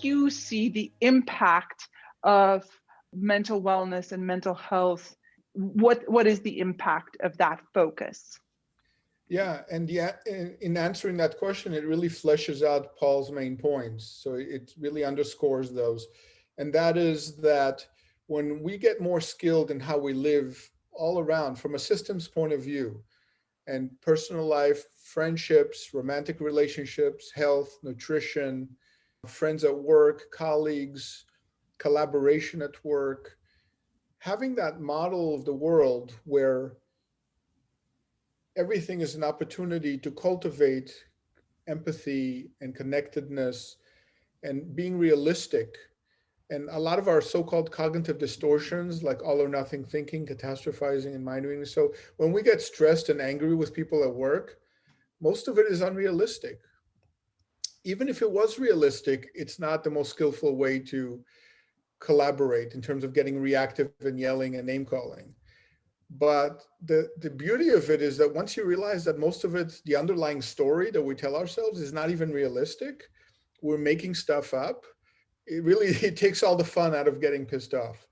you see the impact of mental wellness and mental health? What is the impact of that focus? Yeah, and in answering that question, it really fleshes out Paul's main points. So it really underscores those. And that is that when we get more skilled in how we live all around from a systems point of view, and personal life, friendships, romantic relationships, health, nutrition, friends at work, colleagues, collaboration at work, having that model of the world where everything is an opportunity to cultivate empathy and connectedness and being realistic. And a lot of our so-called cognitive distortions, like all or nothing thinking, catastrophizing, and mind reading. So when we get stressed and angry with people at work, most of it is unrealistic. Even if it was realistic, it's not the most skillful way to collaborate in terms of getting reactive and yelling and name calling. But the beauty of it is that once you realize that most of it, the underlying story that we tell ourselves is not even realistic, we're making stuff up. It really it takes all the fun out of getting pissed off.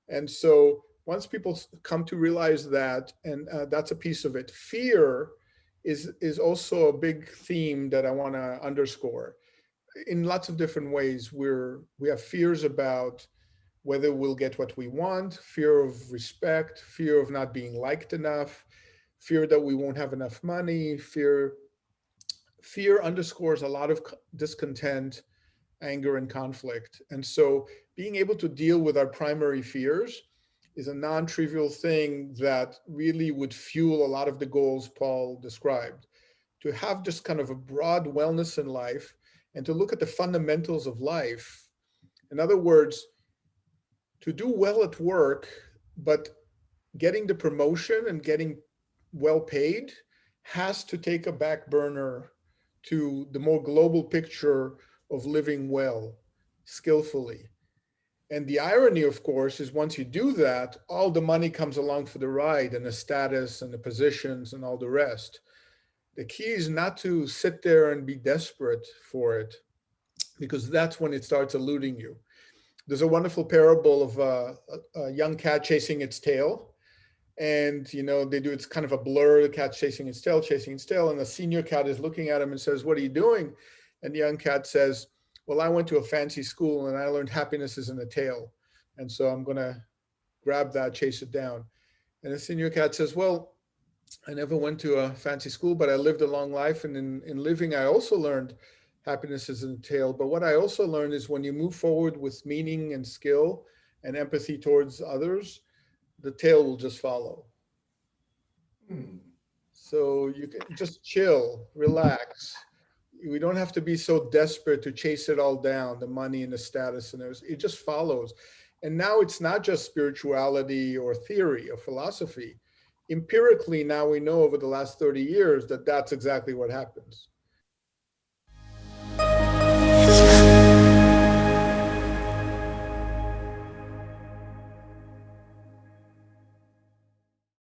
And so once people come to realize that, and that's a piece of it, fear is also a big theme that I want to underscore. In lots of different ways, we have fears about whether we'll get what we want, fear of respect, fear of not being liked enough, fear that we won't have enough money, fear underscores a lot of discontent, anger, and conflict. And so being able to deal with our primary fears is a non-trivial thing that really would fuel a lot of the goals Paul described. To have just kind of a broad wellness in life and to look at the fundamentals of life. In other words, to do well at work, but getting the promotion and getting well paid has to take a back burner to the more global picture of living well, skillfully. And the irony, of course, is once you do that, all the money comes along for the ride and the status and the positions and all the rest. The key is not to sit there and be desperate for it, because that's when it starts eluding you. There's a wonderful parable of a young cat chasing its tail. And, they do, it's kind of a blur, the cat's chasing its tail. And the senior cat is looking at him and says, "What are you doing?" And the young cat says, "Well, I went to a fancy school and I learned happiness is in the tail. And so I'm going to grab that, chase it down." And the senior cat says, "Well, I never went to a fancy school, but I lived a long life. And in living, I also learned happiness is in the tail. But what I also learned is when you move forward with meaning and skill and empathy towards others, the tail will just follow." So you can just chill, relax. We don't have to be so desperate to chase it all down, the money and the status and it just follows. And now it's not just spirituality or theory or philosophy. Empirically, now we know over the last 30 years that that's exactly what happens.